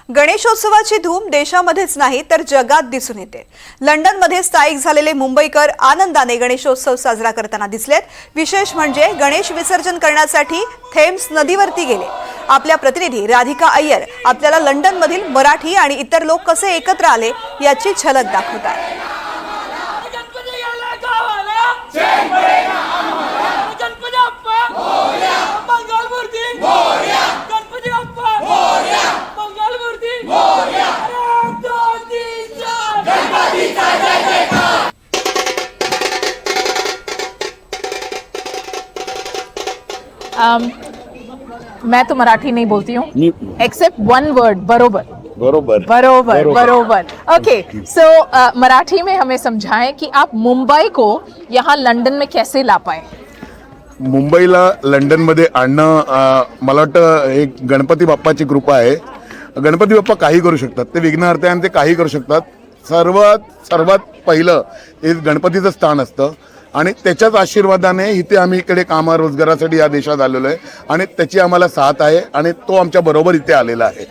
गणेशोत्सवाची धूम देशामध्येच नाही तर जगात दिसून येते। लंडनमध्ये स्थायिक झालेले मुंबईकर आनंदाने गणेशोत्सव साजरा करताना दिसलेत। विशेष म्हणजे गणेश विसर्जन करण्यासाठी थेम्स नदीवरती गेले। आपल्या प्रतिनिधी राधिका अय्यर आपल्याला लंडनमधील मराठी आणि इतर लोक कसे एकत्र आले याची झलक दाखवतात। मैं तो मराठी नहीं बोलती हूँ एक्सेप्ट वन वर्ड बरोबर बरोबर बरोबर बरोबर। ओके सो मराठी में हमें समझाएं कि आप मुंबई को यहाँ लंदन में कैसे ला पाए। मुंबईला लंडनमध्ये आणणं मला वाटतं एक गणपती बाप्पाची कृपा आहे। गणपती बाप्पा काही करू शकतात, ते विघ्नहर्ते आणि ते काही करू शकतात। सर्वात पहिलं हे गणपतीचं स्थान असतं आणि त्याच्याच आशीर्वादाने इथे आम्ही इकडे कामा रोजगारासाठी या देशात आलेलो आहे आणि त्याची आम्हाला साथ आहे आणि तो आमच्या बरोबर इथे आलेला आहे।